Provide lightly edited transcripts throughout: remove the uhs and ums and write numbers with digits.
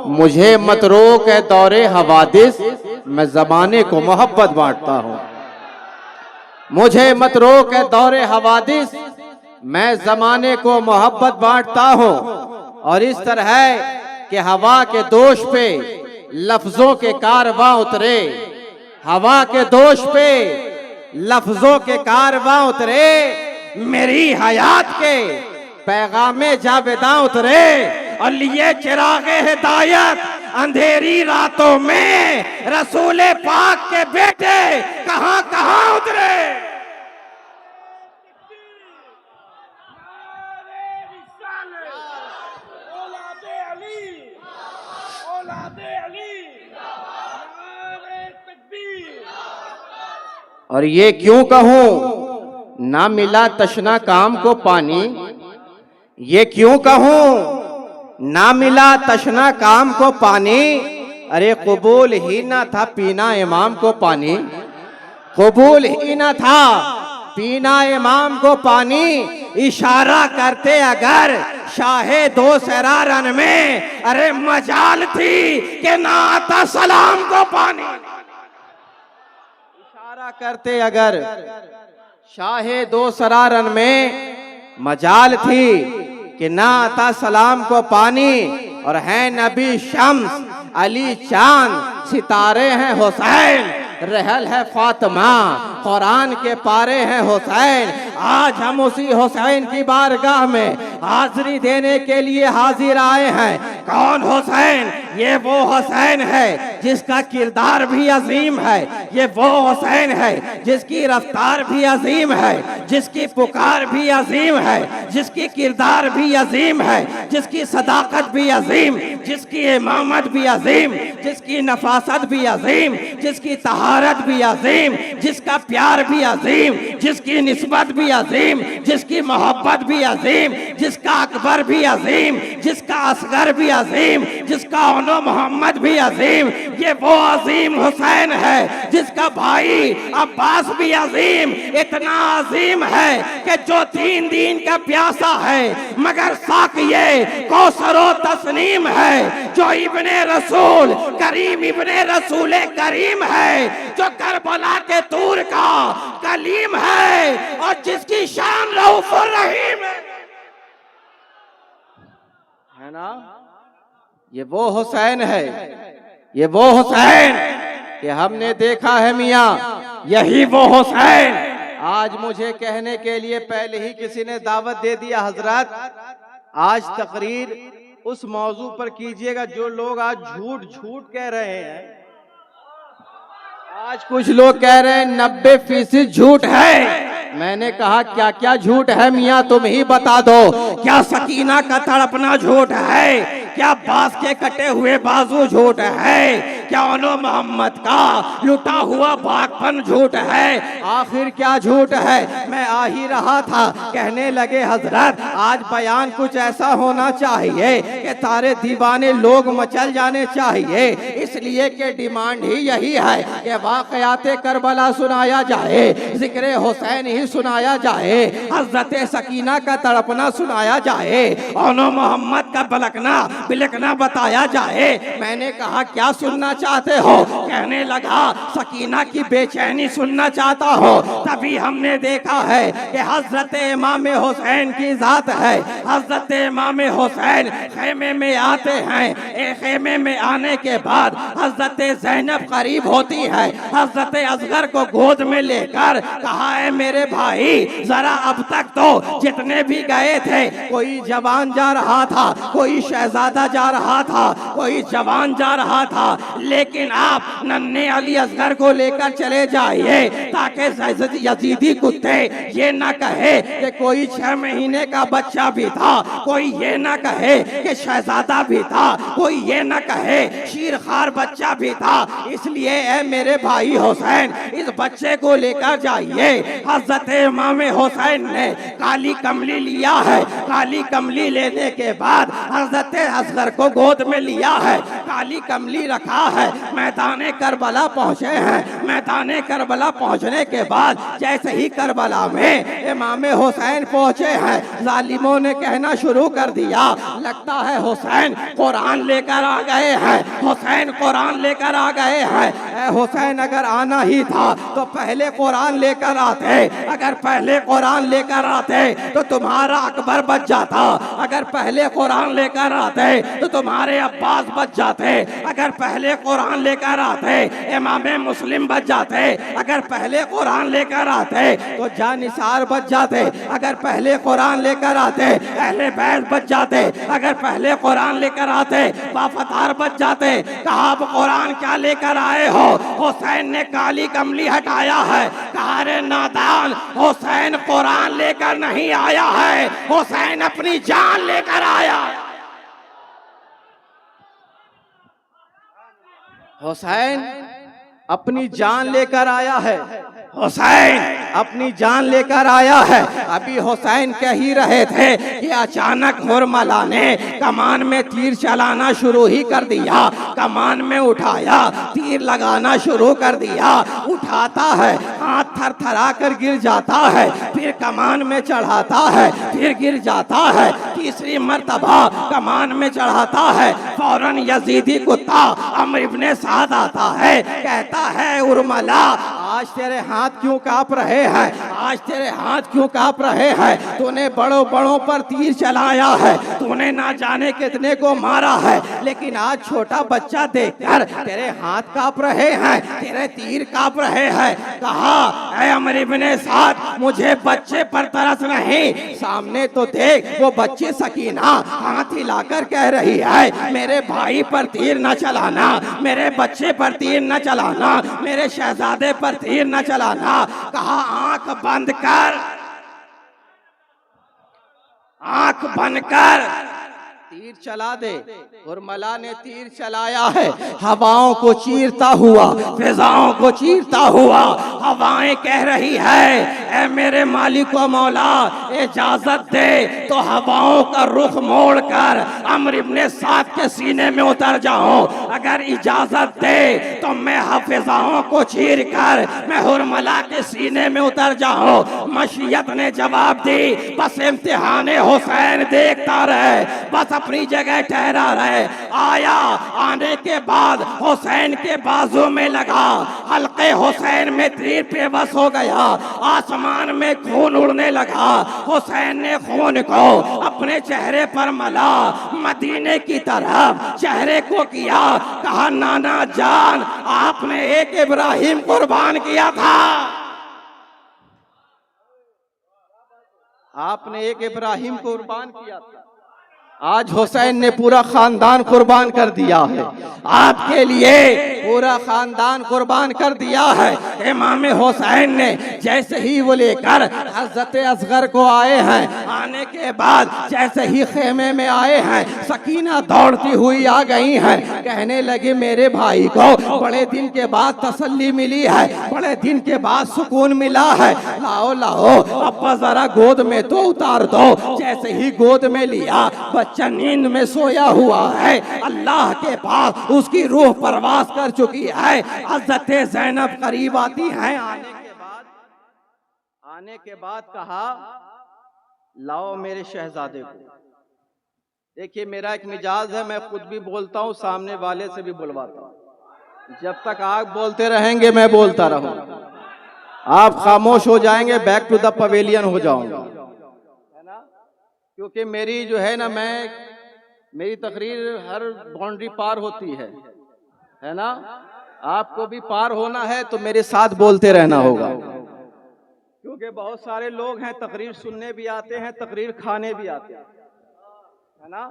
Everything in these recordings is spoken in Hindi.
मुझे मत रोक ए दौरे हवादिस, मैं जमाने को मोहब्बत बांटता हूँ। मुझे मत रोक ए दौरे हवादिस, मैं जमाने को मोहब्बत बांटता हूँ। और इस तरह है कि हवा के दोष पे लफ्जों के कारवां उतरे, हवा के दोष पे लफ्जों के कारवां उतरे, मेरी हयात के पैगामे जावेदां उतरे और लिए चिरागे हिदायत अंधेरी रातों में रसूले पाक के बेटे कहां कहां उतरे। और ये क्यों कहूं ना मिला तशना काम को पानी, ये क्यों कहूं ना मिला तशना काम को पानी। अरे कबूल ही ना था पीना इमाम को पानी, कबूल ही ना था पीना इमाम को पानी। इशारा करते अगर शाहे दो सरारन में, अरे मजाल थी कि ना आता सलाम को पानी। इशारा करते अगर शाहे दो सरारन में, मजाल थी कि ना आता सलाम को पानी। और है नबी शम्स अली चांद, सितारे हैं हुसैन, रहल है फातिमा, कुरान के पारे हैं हुसैन। आज हम उसी हुसैन की बारगाह में हाजिरी देने के लिए हाजिर आए हैं। कौन हुसैन? ये वो हुसैन है जिसका किरदार भी अजीम है, ये वो हुसैन है जिसकी रफ्तार भी अजीम है, जिसकी पुकार भी अजीम है, जिसकी किरदार भी अजीम है, जिसकी सदाकत भी अजीम, जिसकी इमामत भी अजीम, जिसकी नफासत भी अजीम, जिसकी तहारत भी अजीम, जिसका प्यार भी अजीम, जिसकी निस्बत भी अजीम, जिसकी मोहब्बत भी अजीम, जिसका अकबर भी अजीम, जिसका असगर भी अजीम, जिसका ओनो मोहम्मद भी अजीम। ये वो अजीम हुसैन है जिसका भाई अब्बास भी अजीम, इतना अजीम है कि जो 3 दिन का प्यासा है मगर साक़िए कौसरो तस्नीम है, जो इब्ने रसूल करीम इब्ने रसूल करीम है, जो करबला के तूर का कलीम है और जिसकी शान रऊफुर रहीम है ना। ये वो हुसैन है, ये वो हुसैन कि हमने देखा है मियाँ, यही वो हुसैन। आज मुझे कहने के लिए पहले ही किसी ने दावत दे दिया, हजरत आज तकरीर उस मौजू पर कीजिएगा जो लोग आज झूठ झूठ कह रहे हैं। आज कुछ लोग कह रहे हैं 90% झूठ है। मैंने कहा क्या क्या झूठ है मियाँ, तुम ही बता दो। क्या सकीना का तड़पना झूठ है? क्या बांस के कटे हुए बाजू झूठ है? क्या ओनो मोहम्मद का लुटा हुआ बागपन झूठ है? आखिर क्या झूठ है? मैं आ ही रहा था, कहने लगे हजरत आज बयान कुछ ऐसा होना चाहिए कि सारे दीवाने लोग मचल जाने चाहिए, इसलिए कि डिमांड ही यही है कि वाक़याते करबला सुनाया जाए, जिक्र हुसैन ही सुनाया जाए, हजरत सकीना का तड़पना सुनाया जाए, ओनो मोहम्मद का बिलकना बताया जाए। मैंने कहा क्या सुनना चाहते हो? कहने लगा सकीना की बेचैनी सुनना चाहता हो। तभी हमने देखा है कि हजरत इमाम हुसैन की जात है। हजरत इमाम हुसैन खेमे में आते हैं, एक खेमे में आने के बाद हजरत ज़ैनब करीब होती है, हजरत असगर को गोद में लेकर कहा है मेरे भाई जरा अब तक तो जितने भी गए थे, कोई जवान जा रहा था, कोई शहजादा जा रहा था, कोई जवान जा रहा था, लेकिन आप नन्हे अली असगर को लेकर चले जाइए ताकि यजीदी कुत्ते ये ना कहे कि कोई 6 महीने का बच्चा भी था, कोई ये ना कहे कि शहजादा भी था, कोई ये ना कहे शीरखार बच्चा भी था। इसलिए ए मेरे भाई हुसैन इस बच्चे को लेकर जाइए। हजरत इमाम हुसैन ने काली कमली लिया है, काली कमली लेने के बाद हजरत असगर को गोद में लिया है, काली कमली रखा है, मैदाने करबला पहुंचे हैं। मैदाने करबला पहुंचने के बाद जैसे ही करबला में इमाम हुसैन पहुंचे हैं, जालिमों ने कहना शुरू कर दिया, लगता है हुसैन कुरान लेकर आ गए हैं, हुसैन कुरान लेकर आ गए हैं। हुसैन अगर आना ही था तो पहले कुरान लेकर आते, अगर पहले कुरान लेकर आते तो तुम्हारा अकबर बच जाता, अगर पहले कुरान लेकर आते तो तुम्हारे अब्बास बच जाते, अगर पहले कुरान लेकर आते इमाम मुस्लिम बच जाते, अगर पहले कुरान लेकर आते तो जानिसार बच जाते, अगर पहले कुरान लेकर आते अहले बैत बच जाते, अगर पहले कुरान लेकर आते वफादार बच जाते। कहा अब कुरान क्या लेकर आए हो? हुसैन ने काली कमली हटाया है। कहा रे नादान, हुसैन कुरान लेकर नहीं आया है, हुसैन अपनी जान लेकर आया। हुसैन अपनी जान लेकर आया है, हुसैन अपनी जान लेकर आया है। अभी हुसैन कह ही रहे थे कि अचानक हुरमला ने कमान में तीर चलाना शुरू ही कर दिया, कमान में उठाया, तीर लगाना शुरू कर दिया, उठाता है, हाथ थरथरा कर गिर जाता है, फिर कमान में चढ़ाता है, फिर गिर जाता है, तीसरी मर्तबा कमान में चढ़ाता है। फौरन यजीदी कुत्ता अम्र इब्ने साद आता है, कहता है उर्मला आज तेरे हाथ क्यों कांप रहे हैं, आज तेरे हाथ क्यों कांप रहे हैं? तूने बड़ों बड़ों पर तीर चलाया है, तूने ना जाने कितने को मारा है, लेकिन आज छोटा बच्चा देखकर तेरे हाथ कांप रहे हैं, तेरे तीर कांप रहे हैं। कहा ऐ अम्र इब्ने साद, मुझे बच्चे पर तरस नहीं, सामने तो देख वो बच्ची सकीना हाथ हिलाकर कह रही है मेरे भाई पर तीर न चलाना, मेरे बच्चे पर तीर न चलाना, मेरे शहजादे पर तीर न चलाना। कहा आंख बंद कर, आंख बंद कर, तीर चला दे। उर्मला ने तीर चलाया है, हवाओं को चीरता हुआ, फिजाओं को चीरता हुआ, हवाएं कह रही है ऐ मेरे मालिक व मौला इजाजत दे तो हवाओं का रुख मोड़ कर अम्र इब्ने साद के सीने में उतर जाऊं, अगर इजाजत दे तो मैं हफिजाओं को चीर कर मैं हुरमला के सीने में उतर जाऊं। मशीयत ने जवाब दी, बस इम्तिहान हुसैन देखता रहे, बस अपनी जगह ठहरा रहे। आया, आने के बाद हुसैन के बाजू में लगा, हल्के हुसैन में तीर बेबस हो गया, आसमान में खून उड़ने लगा। हुसैन ने खून को अपने चेहरे पर मला, मदीने की तरफ चेहरे को किया। कहा नाना जान, आपने एक इब्राहिम कुर्बान किया था, आपने एक इब्राहिम कुर्बान किया था, आज हुसैन ने पूरा खानदान कुर्बान कर दिया है, आपके लिए पूरा खानदान कुर्बान कर दिया है। इमाम हुसैन ने जैसे ही वो लेकर हज़रत असगर को आए हैं, आने के बाद जैसे ही खेमे में आए हैं, सकीना दौड़ती हुई आ गई हैं, कहने लगे मेरे भाई को बड़े दिन के बाद तसल्ली मिली है, बड़े दिन के बाद सुकून मिला है, लाओ लाओ अब्बा जरा गोद में तो उतार दो। जैसे ही गोद में लिया, बच्चा नींद में सोया हुआ है, अल्लाह के पास उसकी रूह परवास कर चुकी है। हज़रत ज़ैनब करीब आती हैं, आने के बाद कहा लाओ मेरे शहजादे को। देखिए मेरा एक मिजाज है, मैं खुद भी बोलता हूँ, सामने वाले से भी बुलवाता हूँ। जब तक आप बोलते रहेंगे मैं बोलता रहूंगा, आप खामोश हो जाएंगे, बैक टू द पवेलियन हो जाऊंगा, है ना? क्योंकि मेरी जो है ना, मेरी तकरीर हर बाउंड्री पार होती है ना? आपको भी पार होना है तो मेरे साथ बोलते रहना होगा, क्योंकि बहुत सारे लोग हैं तकरीर सुनने भी आते हैं, तकरीर खाने भी आते हैं, है ना?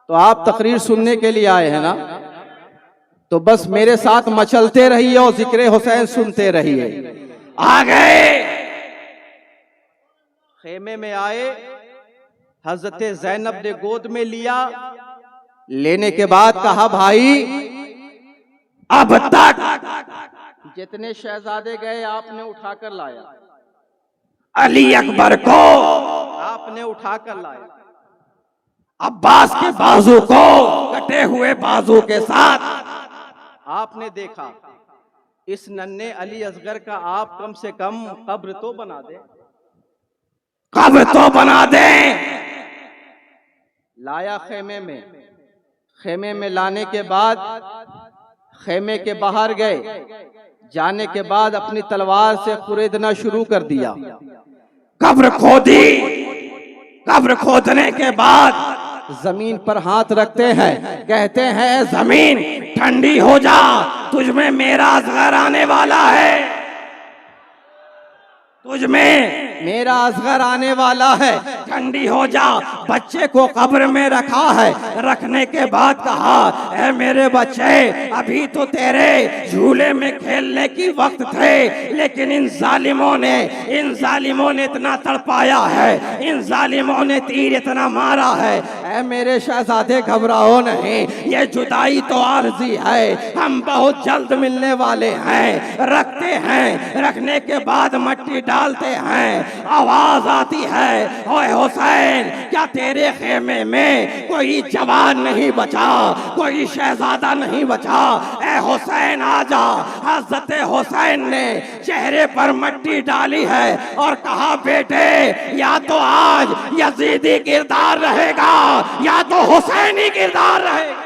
तो आप तकरीर सुनने के लिए आए हैं ना, तो बस मेरे साथ मचलते रहिए और जिक्र हुसैन सुनते रहिए। आ गए, खेमे में आए, हजरत ज़ैनब ने गोद में लिया, लेने के बाद कहा भाई अब तक जितने शहजादे गए आपने उठाकर लाया, अली अकबर को आपने उठाकर लाया, अब्बास के बाजू को कटे हुए बाजू के साथ। आपने देखा इस नन्हे अली असगर का आप कम से कम कब्र तो बना दे, कब्र तो बना दे। लाया खेमे में लाने के बाद खेमे के बाहर गए, जाने के बाद अपनी तलवार से खुरेदना शुरू कर दिया। कब्र खोदी, कब्र खोदने के बाद जमीन पर हाथ रखते हैं, कहते हैं जमीन ठंडी हो जा, तुझ में मेरा असगर आने वाला है, तुझ में मेरा असगर आने वाला है, ठंडी हो जा। बच्चे को कब्र में रखा है, रखने के बाद कहा ऐ मेरे बच्चे अभी तो तेरे झूले में खेलने की वक्त थे, लेकिन इन जालिमों ने इतना तड़पाया है, इन जालिमों ने तीर इतना मारा है। ऐ मेरे शहजादे घबराओ नहीं, ये जुदाई तो आरज़ी है, हम बहुत जल्द मिलने वाले हैं। रखते हैं, रखने के बाद मट्टी डालते हैं, आवाज आती है ओए हुसैन क्या तेरे खेमे में कोई जवान नहीं बचा, कोई शहजादा नहीं बचा? ए हुसैन आजा। हज़रत हुसैन ने चेहरे पर मट्टी डाली है और कहा बेटे या तो आज यजीदी किरदार रहेगा या तो हुसैनी किरदार रहेगा।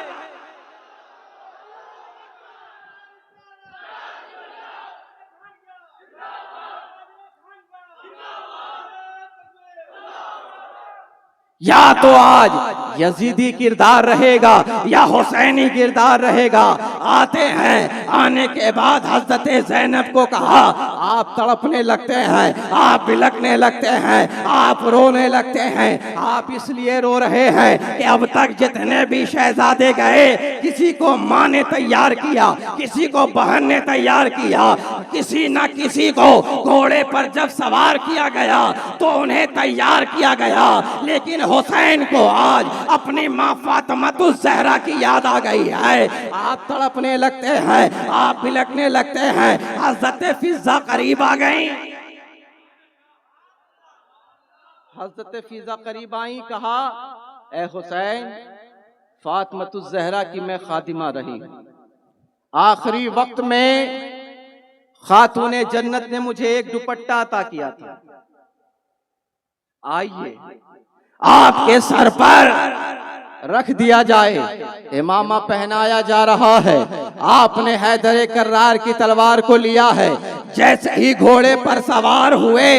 या तो आज यजीदी किरदार रहेगा या हुसैनी किरदार रहेगा। आते हैं, आने के बाद हज़रत ज़ैनब को कहा आप तड़पने लगते हैं, आप बिलखने लगते हैं, आप रोने लगते हैं। आप इसलिए रो रहे हैं कि अब तक जितने भी शहजादे गए किसी को माँ ने तैयार किया, किसी को बहन ने तैयार किया, किसी न किसी को घोड़े पर जब सवार किया गया तो उन्हें तैयार किया गया, लेकिन हुसैन को आज अपनी माँ फातिमातुज़ ज़हरा की याद आ गई है। आप तड़पने लगते हैं, आप बिलखने लगते हैं। हज़रत फिज़ा करीब आ गई, हज़रत फिज़ा करीब आई, कहा ए हुसैन फातिमातुज़ ज़हरा की मैं खातिमा रही, आखिरी वक्त में खातूने जन्नत ने मुझे एक दुपट्टा अता किया था, आइए आपके सर पर रख दिया जाए। इमामा पहनाया जा रहा है, आपने हैदर कर्रार की तलवार को लिया है। जैसे ही घोड़े पर सवार हुए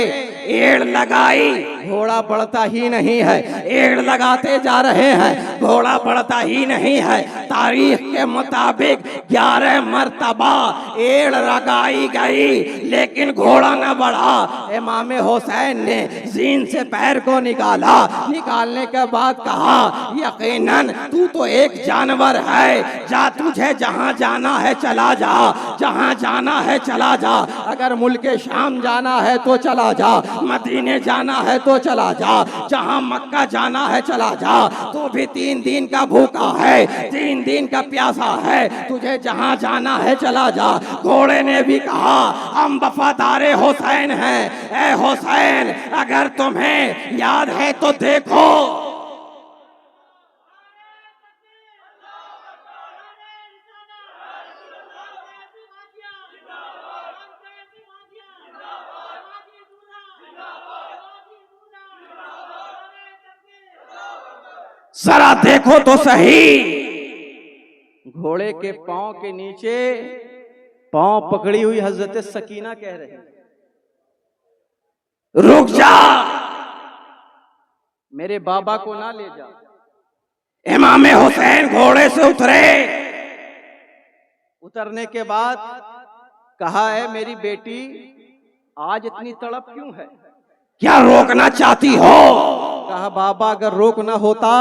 एड़ लगाई, घोड़ा बढ़ता ही नहीं है, एड़ लगाते जा रहे हैं, घोड़ा बढ़ता ही नहीं है। तारीख के मुताबिक 11 मर्तबा एड़ लगाई गई लेकिन घोड़ा न बढ़ा। इमाम हुसैन ने जीन से पैर को निकाला, निकालने के बाद कहा यकीनन तू तो एक जानवर है, जा तुझे जहां जाना है चला जा, जहां जाना है चला जा। अगर मुल्क शाम जाना है तो चला जा, मदीने जाना है तो चला जा, जहां मक्का जाना है चला जा। तू भी 3 दिन का भूखा है, 3 दिन का प्यासा है, तुझे जहां जाना है चला जा। घोड़े ने भी कहा हम वफादारे हुसैन हैं। ए हुसैन अगर तुम्हें याद है तो देखो, जरा देखो तो सही। घोड़े के पांव के नीचे पांव पकड़ी हुई हजरत सकीना कह रहे हैं रुक जा, मेरे बाबा को ना ले जा। इमाम हुसैन घोड़े से उतरे, उतरने के बाद कहा है मेरी बेटी आज इतनी तड़प क्यों है, क्या रोकना चाहती हो? कहा बाबा अगर रोकना होता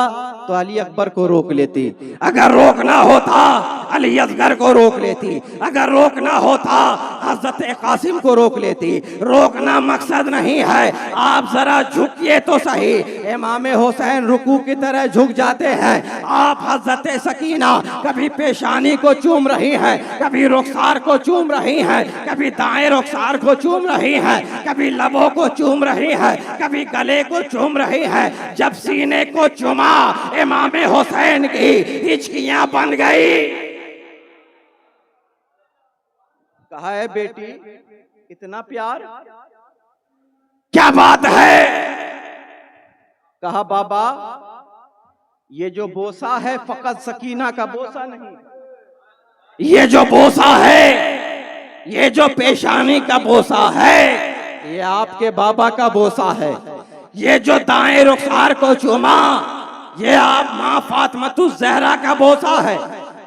तो अली अकबर को रोक लेती, अगर रोकना होता अली असगर को रोक लेती, अगर रोकना होता हजरत कासिम को रोक लेती। रोकना मकसद नहीं है, आप जरा झुकिए तो सही। इमाम हुसैन रुकू की तरह झुक जाते हैं। आप हजरत सकीना कभी पेशानी को चूम रही हैं, कभी रुखसार को चूम रही हैं, कभी दाएं रुखसार को चूम रही हैं, कभी लबों को चूम रही हैं, कभी गले को चूम रही हैं। जब सीने को चूमा, इमाम हुसैन की हिचकियां बन गई। कहा है बेटी इतना प्यार क्या बात है? कहा बाबा ये जो बोसा है फकत सकीना का बोसा नहीं, ये जो बोसा है, ये जो पेशानी का बोसा है, ये आपके बाबा का बोसा है। ये जो दाएं रुखसार को चूमा, ये आप माँ फातिमा ज़हरा का बोसा है।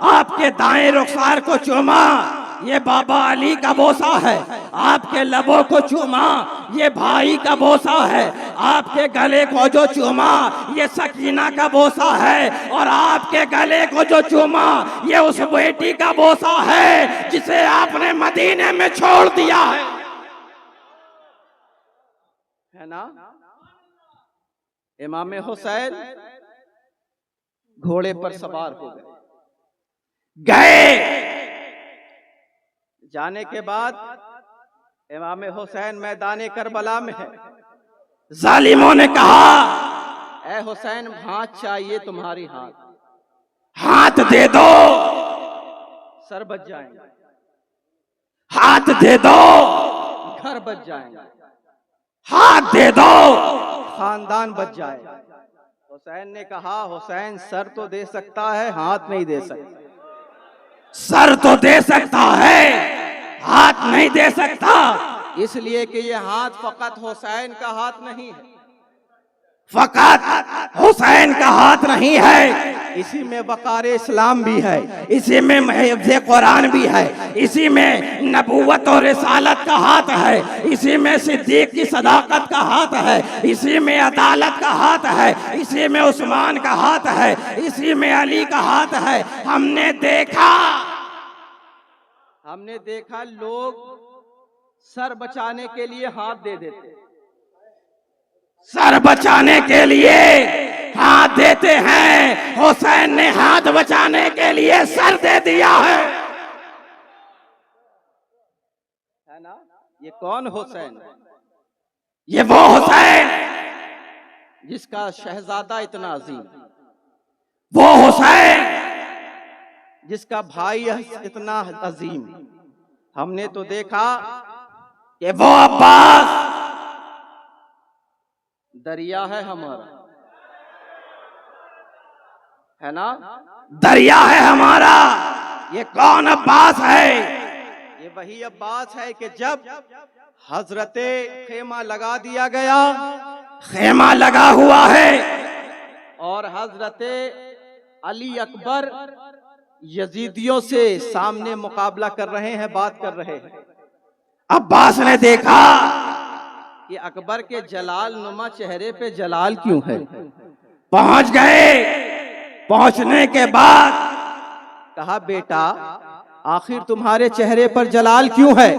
आपके दाएं रुखसार को चूमा, ये बाबा अली का बोसा है। आपके लबों को चूमा, ये भाई का बोसा है। आपके गले को जो चूमा, ये सकीना का बोसा है। और आपके गले को जो चूमा, ये उस बेटी का बोसा है जिसे आपने मदीने में छोड़ दिया है ना? इमाम हुसैन घोड़े पर सवार हो गए। जाने के बाद इमाम हुसैन मैदान करबला में है। जालिमों ने कहा ए हुसैन हाथ चाहिए तुम्हारी, हाथ दे दो सर बच जाएंगे, हाथ दे दो घर बच जाएंगे, हाथ दे दो खानदान बच जाएगा। हुसैन ने कहा हुसैन सर तो दे सकता है, हाथ नहीं दे सकता। सर तो दे सकता है, हाथ नहीं दे सकता, इसलिए कि ये हाथ फकत हुसैन का हाथ नहीं है, फकत हुसैन का हाथ नहीं है। इसी में वक़ार इस्लाम भी है, इसी में हिफ्ज़ कुरान भी है, इसी में नबूवत और रिसालत का हाथ है, इसी में सिद्दीक की सदाकत का हाथ है, इसी में अदालत का हाथ है, इसी में उस्मान का हाथ है, इसी में अली का हाथ है। हमने देखा लोग सर बचाने के लिए हाथ दे देते, सर बचाने के लिए हाथ देते हैं। हुसैन ने हाथ बचाने के लिए सर दे दिया है ना? ये कौन हुसैन? ये वो हुसैन जिसका शहजादा इतना अजीम, वो हुसैन जिसका भाई इतना अजीम। हमने तो देखा कि वो अब्बास दरिया है हमारा, है ना? दरिया है हमारा। ये कौन अब्बास है? ये वही अब्बास है कि जब हजरते खेमा लगा दिया गया, खेमा लगा हुआ है और हजरते अली अकबर यजीदियों से सामने मुकाबला कर रहे हैं, बात कर रहे हैं। अब्बास ने देखा कि अकबर के जलाल नुमा चेहरे पे जलाल क्यों है। पहुंच गए, पहुंचने के बाद कहा बेटा आखिर तुम्हारे चेहरे पर जलाल क्यों है?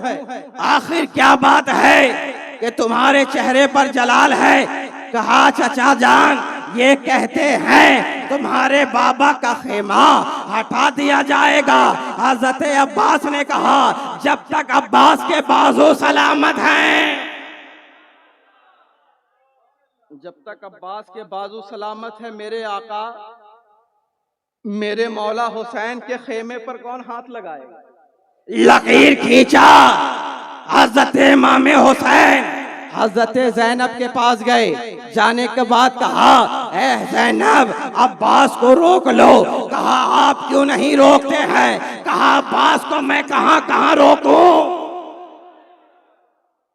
आखिर क्या बात है कि तुम्हारे चेहरे पर जलाल है? कहा चचा जान ये कहते हैं तुम्हारे बाबा का खेमा हटा दिया जाएगा। हजरत अब्बास ने कहा जब तक अब्बास के बाजू सलामत हैं, जब तक अब्बास के बाजू सलामत है, मेरे आका मेरे मौला हुसैन के खेमे पर कौन हाथ लगाएगा? लकीर खींचा। हजरत इमाम हुसैन हजरत ज़ैनब के पास गए। जाने के बाद कहा ए ज़ैनब अब्बास को रोक लो। कहा आप क्यों नहीं रोकते हैं? कहा अब्बास को मैं कहां कहां रोकूं?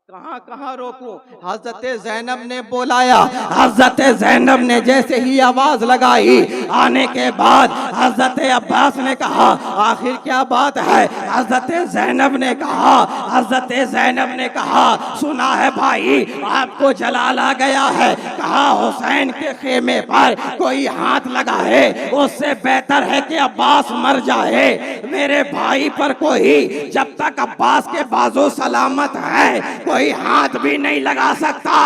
कहां कहां रोकूं? हजरत ज़ैनब ने बुलाया। हजरत ज़ैनब ने जैसे ही आवाज लगाई, आने के बाद हजरत अब्बास ने कहा आखिर क्या बात है? हजरत ज़ैनब ने कहा, हजरत ज़ैनब ने कहा सुना है भाई आपको जलाल आ गया है। कहा हुसैन के खेमे पर कोई हाथ लगाए उससे बेहतर है कि अब्बास मर जाए। मेरे भाई पर कोई जब तक अब्बास के बाजू सलामत है कोई हाथ भी नहीं लगा सकता।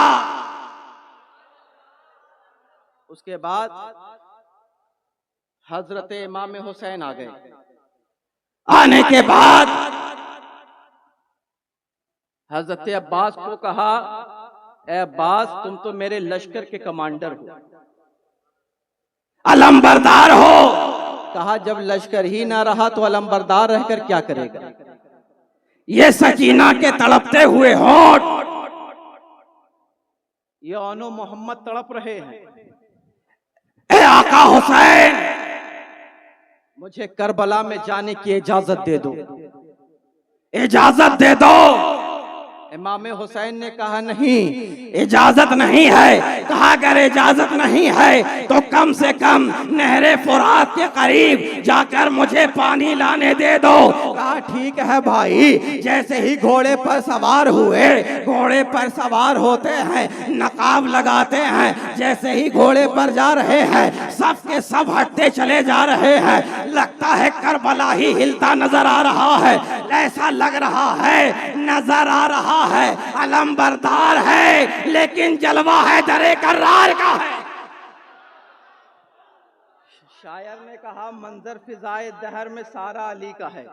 उसके बाद हजरत इमाम हुसैन आ गए। आने के बाद हजरत अब्बास को कहा ए अब्बास तुम तो मेरे लश्कर के कमांडर हो, अलमबरदार हो। कहा जब लश्कर ही ना रहा तो अलमबरदार रहकर क्या करेगा? ये सकीना के तड़पते हुए होंठ, ये ओनो मोहम्मद तड़प रहे हैं। ए आका हुसैन मुझे करबला में जाने की इजाजत दे दो, इजाजत दे दो। इमाम हुसैन ने कहा नहीं इजाजत नहीं है। कहा अगर इजाजत नहीं है तो कम से कम नहरे फुरात के करीब जाकर मुझे पानी लाने दे दो। कहा ठीक है भाई। जैसे ही घोड़े पर सवार हुए, घोड़े पर सवार होते हैं, नकाब लगाते हैं, जैसे ही घोड़े पर जा रहे हैं सब के सब हटते चले जा रहे हैं। लगता है करबला ही हिलता नजर आ रहा है। ऐसा लग रहा है, नजर आ रहा है अलमबरदार है लेकिन जलवा है दरे कर्रार का है। शायर ने कहा मंजर फिजाए दहर में सारा अली का है,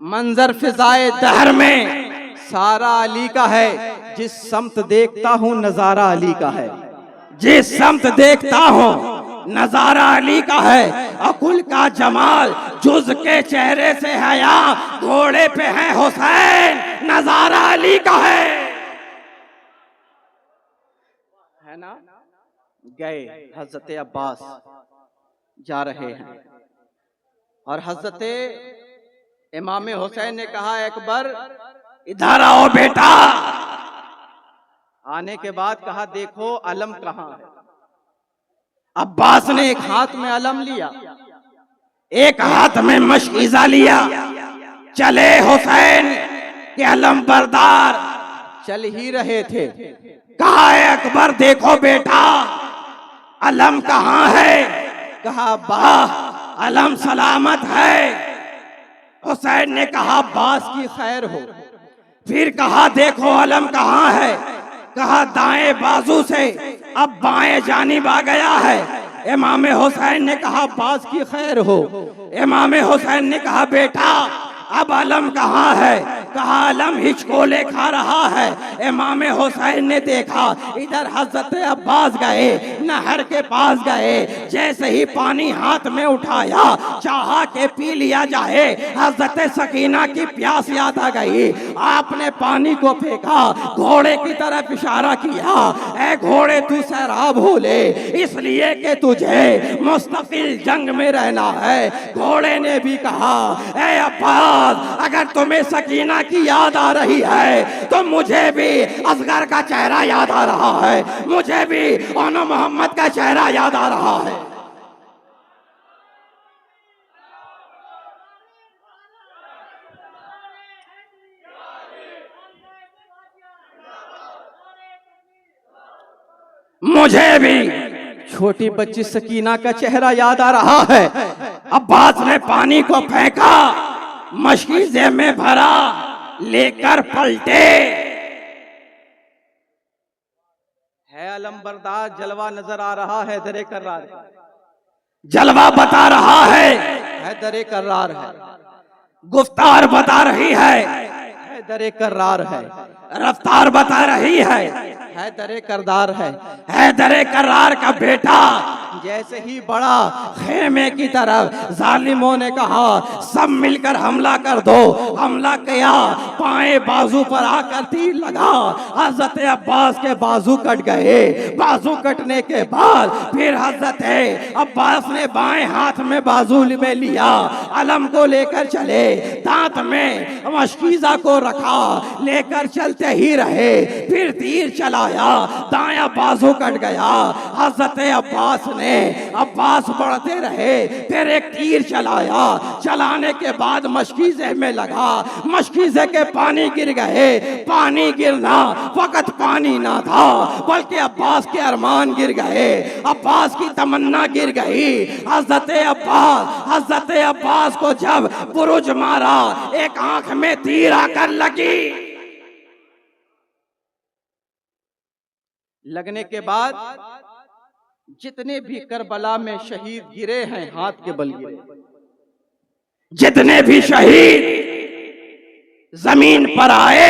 मंजर फिजाए दहर में सारा अली का है। जिस समत देखता हूँ नजारा अली का है, जिस समत देखता हूँ नजारा अली का है। अकुल का जमाल जुज के चेहरे से हया, घोड़े पे है हुसैन नजारा अली का है ना। गए हजरत अब्बास जा रहे हैं और हजरत इमाम हुसैन ने कहा अकबर इधर आओ बेटा। आने के बाद कहा देखो अलम कहाँ है। अब्बास ने एक हाथ में अलम लिया, एक हाथ में मशईज़ा लिया। चले हुसैन के अलम बरदार चल ही रहे थे। कहा अकबर देखो बेटा अलम कहाँ है। कहा वाह अलम सलामत है। हुसैन ने कहा अब्बास की खैर हो। फिर कहा देखो अलम कहाँ है। कहा दाएं बाजू से अब बाएं जानिब आ गया है। इमाम हुसैन ने कहा अब्बास की खैर हो। इमाम हुसैन ने कहा बेटा अब अलम कहाँ है। कहा अलम हिचकोले खा रहा है। इमाम हुसैन ने देखा इधर हजरत अब्बास गए, नहर के पास गए। जैसे ही पानी हाथ में उठाया चाहा के पी लिया जाए, हजरत सकीना की प्यास याद आ गई। आपने पानी को फेंका, घोड़े की तरफ इशारा किया, ऐ घोड़े तू सैराब हो ले, इसलिए कि तुझे मुस्तकिल जंग में रहना है। घोड़े ने भी कहा ऐ अब्बास अगर तुम्हें सकीना की याद आ रही है तो मुझे भी असगर का चेहरा याद आ रहा है, मुझे भी ओनो मोहम्मद का चेहरा याद आ रहा है। मुझे भी छोटी बच्ची सकीना का चेहरा याद आ रहा है। अब्बास ने पानी को फेंका, मशकीज़े में भरा, लेकर पलटे। है अलमबरदार जलवा नजर आ रहा है, दरे कर्रार जलवा बता रहा है दरे कर्रार है। गुफ्तार बता रही है दरे कर्रार है। रफ्तार बता रही है दरे करदार है दरे करार का बेटा। जैसे ही बड़ा खेमे की तरफ, जालिमों ने कहा सब मिलकर हमला कर दो। हमला किया, पाए बाजू पर आकर तीर लगा। हजरत अब्बास के बाजू कट गए। बाजू कटने के बाद फिर हजरत अब्बास ने बाएं हाथ में बाजू में लिया, अलम को लेकर चले, दांत में मशकीज़ा को रखा, लेकर चलते चलते ही रहे, फिर तीर चलाया, दायां बाजू कट गया। हजरत अब्बास बढ़ते रहे, फिर एक तीर चलाया, चलाने के बाद मशकीज़े में लगा, मशकीज़े के पानी गिर गए। पानी गिरना फकत पानी ना था, बल्कि अब्बास के अरमान गिर गए, अब्बास की तमन्ना गिर गई। हजरत अब्बास को जब बुरुज मारा, एक आंख में तीर आकर लगी। लगने के बाद जितने भी करबला में शहीद गिरे हैं, हाथ के बल गिरे। जितने भी शहीद जमीन पर आए,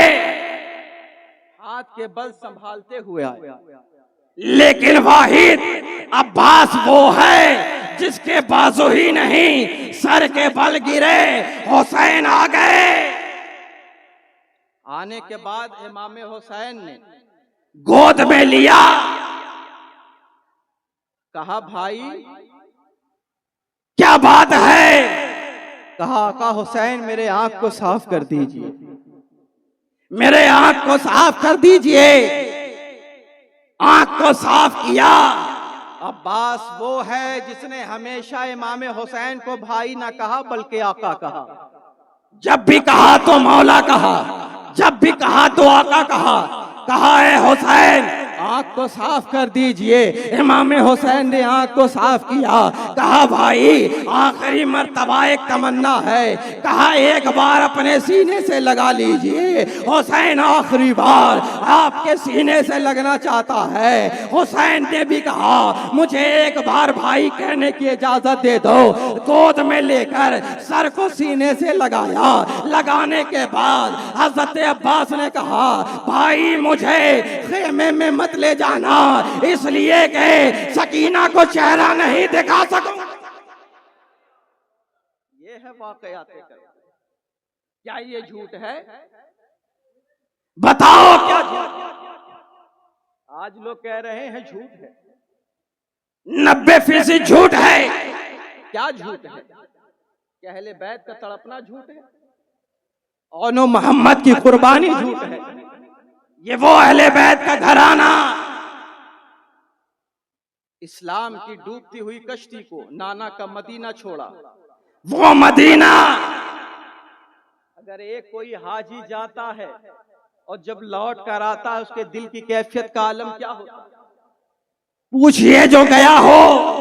हाथ के बल संभालते हुए आए। लेकिन वाहिद अब्बास वो है जिसके बाजू ही नहीं, सर के बल गिरे। हुसैन आ गए। आने के बाद इमाम हुसैन ने गोद में लिया, कहा भाई क्या बात है? कहा आका हुसैन मेरे आंख को साफ कर दीजिए, मेरे आंख को साफ कर दीजिए। आंख को साफ किया। अब्बास वो है जिसने हमेशा इमाम हुसैन को भाई ना कहा बल्कि आका कहा। जब भी कहा तो मौला कहा, जब भी कहा तो आका कहा। कहा है हुसैन आंख को साफ कर दीजिए। इमाम हुसैन ने आंख को साफ किया। कहा भाई आखिरी मर्तबा एक तमन्ना है, कहा एक बार अपने सीने से लगा लीजिए। हुसैन आखिरी बार आपके सीने से लगना चाहता है। हुसैन ने भी कहा मुझे एक बार भाई कहने की इजाजत दे दो। गोद में लेकर सर को सीने से लगाया। लगाने के बाद हजरत अब्बास ने कहा भाई मुझे खेमे में मत ले जाना, इसलिए कि सकीना को चेहरा नहीं दिखा सकूं। ये है वाकयात। क्या ये झूठ है? बताओ क्या झूठ? आज लोग कह रहे हैं झूठ है, 90% झूठ है। क्या झूठ है? क्या अहले बैत का तड़पना झूठ है? औनो मोहम्मद की कुर्बानी झूठ है? ये वो अहले बैत का घराना इस्लाम की डूबती हुई कश्ती को नाना का मदीना छोड़ा। वो मदीना अगर एक कोई हाजी जाता है और जब लौट कर आता है उसके दिल की कैफियत का आलम क्या होता है? पूछिए जो गया हो।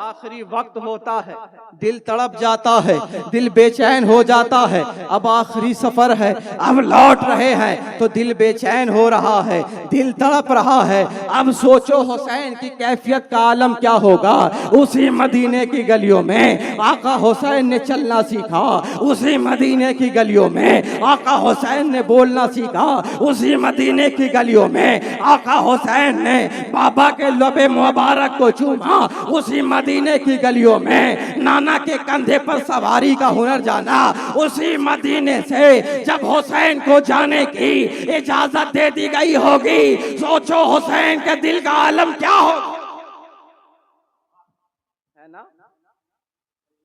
आखिरी वक्त होता है, दिल तड़प जाता है, दिल बेचैन हो जाता है। अब आखिरी सफर है, अब लौट रहे हैं तो दिल बेचैन हो रहा है, दिल तड़प रहा है। अब सोचो हुसैन की कैफियत का आलम क्या होगा। उसी मदीने की गलियों में आका हुसैन ने चलना सीखा, उसी मदीने की गलियों में आका हुसैन ने बोलना सीखा, उसी मदीने की गलियों में आका हुसैन ने बाबा के लबे मुबारक को चूमा, उसी मदीने की गलियों में नाना के कंधे पर सवारी का हुनर जाना। उसी मदीने से जब हुसैन को जाने की इजाजत दे दी गई होगी, सोचो हुसैन के दिल का आलम क्या हो, है ना?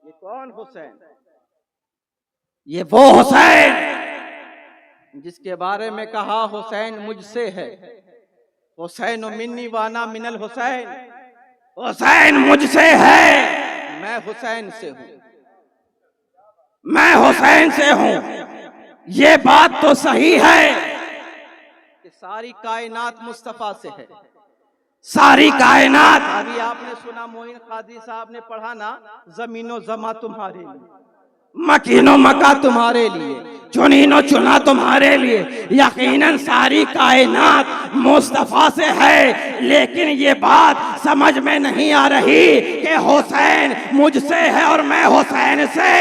ये कौन हुसैन? ये वो हुसैन जिसके बारे में कहा हुसैन मुझसे है, हुसैन मिन्नी वाना मिनल हुसैन। हुसैन मुझसे है, मैं हुसैन से हूं, मैं हुसैन से हूं। ये बात तो सही है कि सारी कायनात मुस्तफा से है, सारी कायनात। अभी आपने सुना मोइन कादरी साहब ने पढ़ा ना, जमीनो जमा तुम्हारे लिए, मकीनो मका तुम्हारे लिए, चुनीनो चुना तुम्हारे लिए। यकीनन सारी कायनात मुस्तफा से है, लेकिन ये बात समझ में नहीं आ रही कि हुसैन मुझसे है और मैं हुसैन से।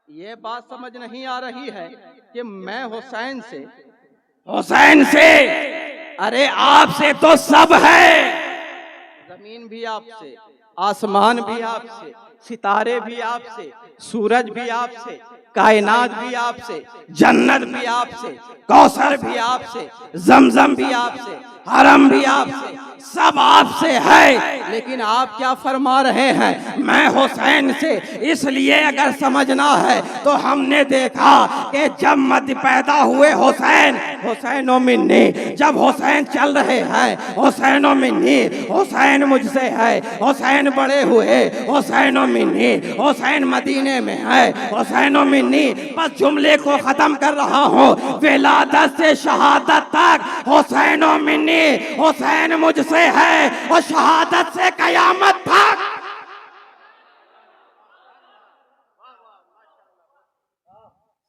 ये बात समझ नहीं आ रही है कि मैं हुसैन से, हुसैन से। अरे आपसे तो सब है, जमीन भी आपसे, आसमान भी आपसे, सितारे भी आपसे, सूरज भी आपसे, कायनात भी आपसे, जन्नत भी आपसे, कौसर भी आपसे, जमजम भी आपसे, हरम भी आपसे। सब आपसे है, लेकिन आप क्या फरमा रहे हैं? मैं हुसैन से। इसलिए अगर समझना है तो हमने देखा कि जब मध्य पैदा हुए हुसैन ओ मिन्नी, जब हुसैन चल रहे हैं हुसैन ओ मिन्नी, हुसैन मुझसे है, हुसैन बड़े हुए हुसैन ओ मिन्नी, हुसैन मदीने में है हुसैन ओ मिन्नी। बस जुमले को खत्म कर रहा हूँ, विलादत से शहादत तक हुसैन ओ मिन्नी, हुसैन मुझसे है और शहादत से कयामत तक।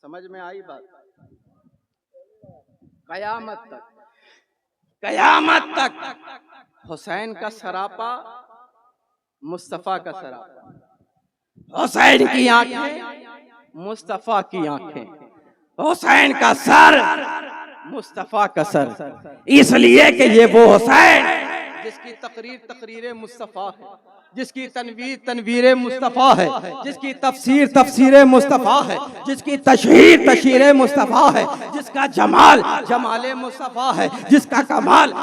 समझ में आई बात? कयामत तक, कयामत तक हुसैन का सरापा, मुस्तफा का सरापा। हुसैन की आंखें, मुस्तफा की आंखें, हुसैन का सर, मुस्तफा का सर। इसलिए कि ये वो हुसैन जिसकी तकरीर मुस्तफा है, जिसकी तनवीर मुस्तफा है, जिसकी तफसीर मुस्तफा है, जिसकी तशहीर मुस्तफा है, जिसका जमाल मुस्तफा है, जिसका कमाल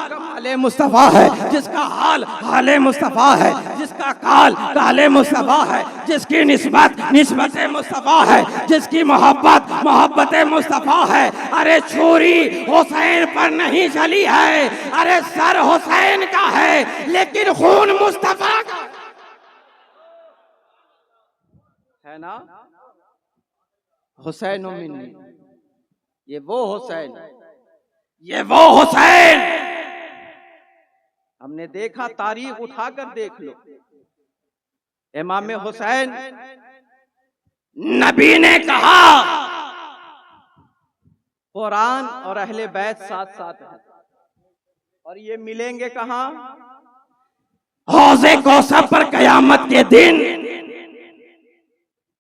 मुस्तफा है, जिसका हाल मुस्तफा है, जिसका काल मुस्तफा है, जिसकी निस्बत मुस्तफा है, जिसकी मोहब्बत मुस्तफा है। अरे छुरी हुसैन पर नहीं चली है, अरे सर हुसैन का है लेकिन खून मुस्तफा का है ना। हुसैन ओ मिन्नी, ये वो हुसैन, ये वो हुसैन। हमने देखा, तारीख उठाकर देख लो, इमाम हुसैन, नबी ने कहा कुरान और अहले बैत साथ साथ है, और ये मिलेंगे कहां? हौज़े कौसर पर कयामत के दिन।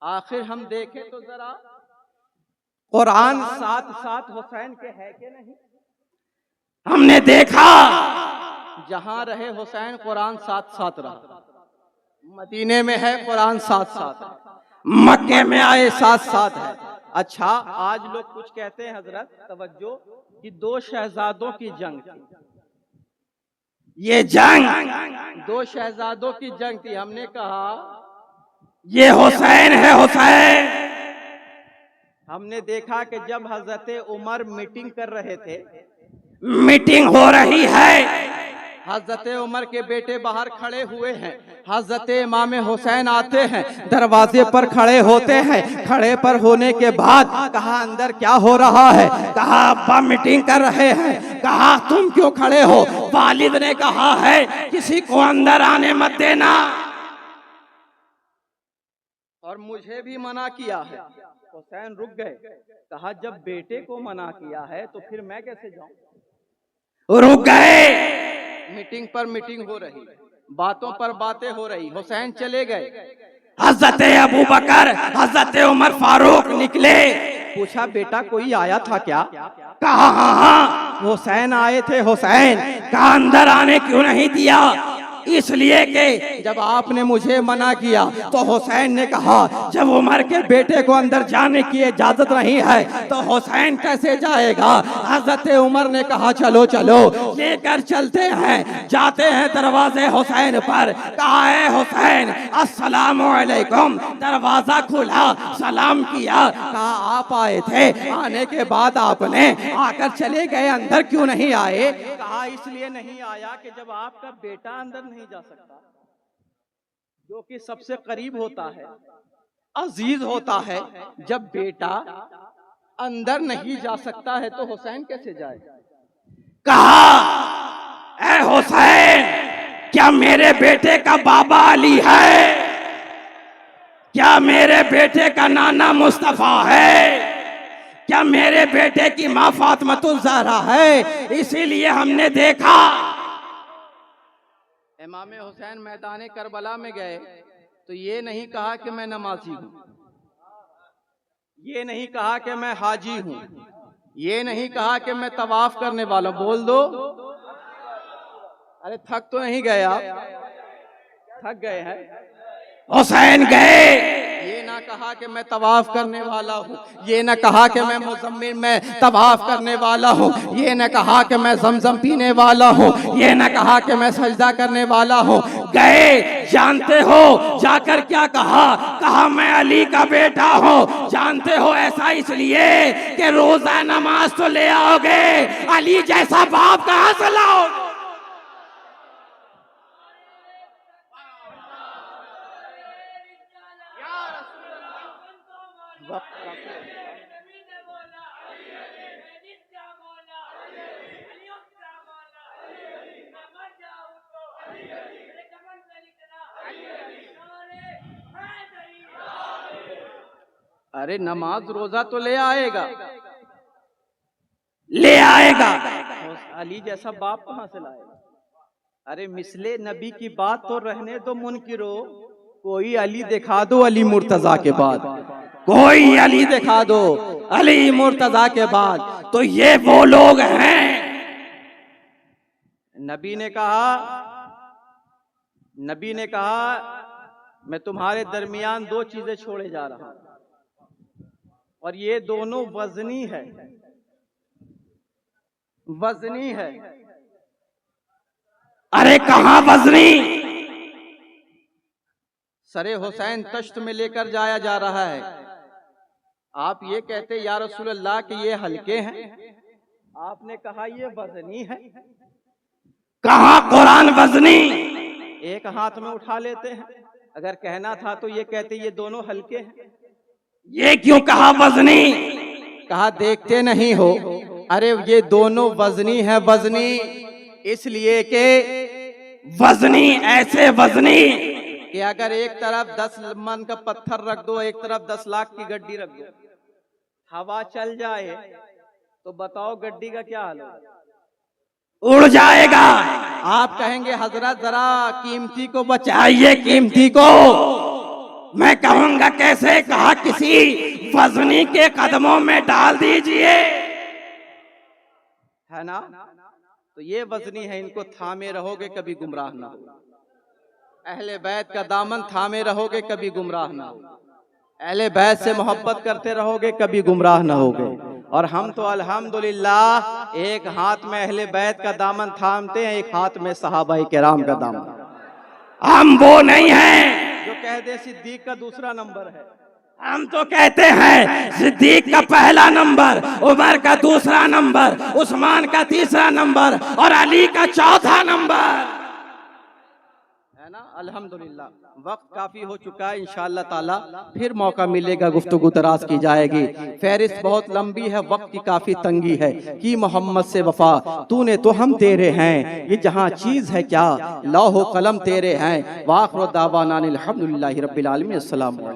आखिर हम देखें तो जरा, कुरान साथ साथ हुसैन के है कि नहीं? हमने देखा जहां रहे हुसैन, कुरान साथ साथ रहा। मदीने में है कुरान साथ साथ है, मक्के में आए साथ साथ है। अच्छा, आज लोग कुछ कहते हैं हजरत, तवज्जो, कि दो शहजादों की जंग थी। ये जंग दो शहजादों की जंग थी। हमने कहा ये हुसैन है, हुसैन। हमने देखा कि जब हजरत उमर मीटिंग कर रहे थे, मीटिंग हो रही है, हजरत उमर के बेटे बाहर खड़े हुए हैं, हजरत इमाम हुसैन आते हैं, दरवाजे पर खड़े होते हैं। खड़े पर होने के बाद कहा अंदर क्या हो रहा है? कहा अब्बा मीटिंग कर रहे हैं। कहा तुम क्यों खड़े हो? वालिद ने कहा है किसी को अंदर आने मत देना, और मुझे भी मना किया है। हुसैन रुक गए, कहा जब बेटे को मना किया है तो फिर मैं कैसे जाऊं? रुक गए। मीटिंग पर मीटिंग हो रही, बातों पर बातें हो रही, हुसैन चले गए। हजरत अबू बकर, हजरत उमर फारूक निकले। पूछा बेटा कोई आया था क्या? कहा हाँ, हुसैन आए थे। हुसैन कहा अंदर आने क्यों नहीं दिया? इसलिए कि जब आपने मुझे मना किया तो हुसैन ने कहा जब उमर के बेटे को अंदर जाने की इजाजत नहीं है तो हुसैन कैसे जाएगा? हजरत उमर ने कहा चलो चलो, लेकर चलते हैं। जाते हैं दरवाजे हुसैन पर। कहा है हुसैन अस्सलामु अलैकुम। दरवाजा खुला, सलाम किया। कहा आप आए थे, आने के बाद आपने आकर चले गए, अंदर क्यों नहीं आए? कहा इसलिए नहीं आया कि जब आपका बेटा अंदर नहीं जा सकता, जो कि सबसे करीब होता है, अजीज होता है, जब बेटा अंदर नहीं जा सकता है तो हुसैन कैसे जाए? कहा ऐ हुसैन, क्या मेरे बेटे का बाबा अली है? क्या मेरे बेटे का नाना मुस्तफा है? क्या मेरे बेटे की माँ फातिमातुज़ ज़हरा है? इसीलिए हमने देखा इमाम हुसैन मैदान करबला में गए तो ये नहीं कहा कि मैं नमाजी हूं, ये नहीं कहा कि मैं हाजी हूं, ये नहीं कहा कि मैं तवाफ करने वाला। बोल दो, अरे थक तो नहीं गए आप? थक गए हैं? हुसैन गए, ये ना कहा कहा कि मैं तवाफ करने वाला हूँ, ये न कहा कि मैं मुज़म्मिल में तवाफ करने वाला हूँ, ये न कहा कि मैं ज़मज़म पीने वाला हूँ, ये न कहा कि मैं सजदा करने वाला हूँ। गए, जानते हो जाकर क्या कहा? कहा मैं अली का बेटा हूँ। जानते हो ऐसा इसलिए कि रोजा नमाज तो ले आओगे, अली जैसा बाप कहां से लाओगे? अरे नमाज रोजा तो ले आएगा, ले आएगा, अली जैसा बाप कहां से लाएगा? अरे मिसले नबी की बात तो रहने दो मुनकिरो, कोई अली दिखा दो अली मुर्तजा के बाद, कोई अली दिखा दो अली मुर्तजा के बाद। तो ये वो लोग हैं। नबी ने कहा मैं तुम्हारे दरमियान दो चीजें छोड़े जा रहा हूं और ये दोनों वजनी है, वजनी है। अरे कहां वजनी? सरे हुसैन तश्त में लेकर जाया जा रहा है, आप ये कहते या रसूल अल्लाह कि ये हल्के हैं, आपने कहा ये वजनी है। कहां कुरान वजनी? एक हाथ में उठा लेते हैं, अगर कहना था तो ये कहते ये दोनों हल्के हैं। ये क्यों कहा वजनी? कहा देखते नहीं हो? अरे ये दोनों वजनी है, वजनी इसलिए कि वजनी ऐसे वजनी कि अगर एक तरफ 10 मन का पत्थर रख दो, एक तरफ 10 लाख की गड्डी रख दो, हवा चल जाए तो बताओ गड्डी का क्या हाल होगा? उड़ जाएगा। आप कहेंगे हजरत जरा कीमती को बचाइए, कीमती को। मैं कहूंगा कैसे? कहा किसी वजनी के कदमों में डाल दीजिए, है ना? तो ये वजनी है, इनको थामे रहोगे कभी गुमराह ना हो। अहले बैत का दामन थामे रहोगे कभी गुमराह ना हो। अहले बैत से मोहब्बत करते रहोगे कभी गुमराह ना होगे। और हम तो अल्हम्दुलिल्लाह एक हाथ में अहले बैत का दामन थामते हैं, एक हाथ में सहाबाए किराम का दामन। हम वो नहीं हैं जो कह दे सिद्दीक का दूसरा नंबर है। हम तो कहते हैं सिद्दीक का पहला नंबर, उमर का दूसरा नंबर, उस्मान का तीसरा नंबर और अली का चौथा नंबर, है ना? अल्हम्दुलिल्लाह वक्त काफी हो चुका है, इंशाअल्लाह ताला फिर मौका मिलेगा, गुफ्तगू दराज की जाएगी। फहरिस्त बहुत लंबी है, वक्त की काफी तंगी है। कि मोहम्मद से वफा तूने तो हम तेरे हैं, ये जहां चीज है क्या लौह कलम तेरे हैं। वाखिर दावाना अनिल हम्दुलिल्लाहि रब्बिल आलमीन। अस्सलाम वालेकुम।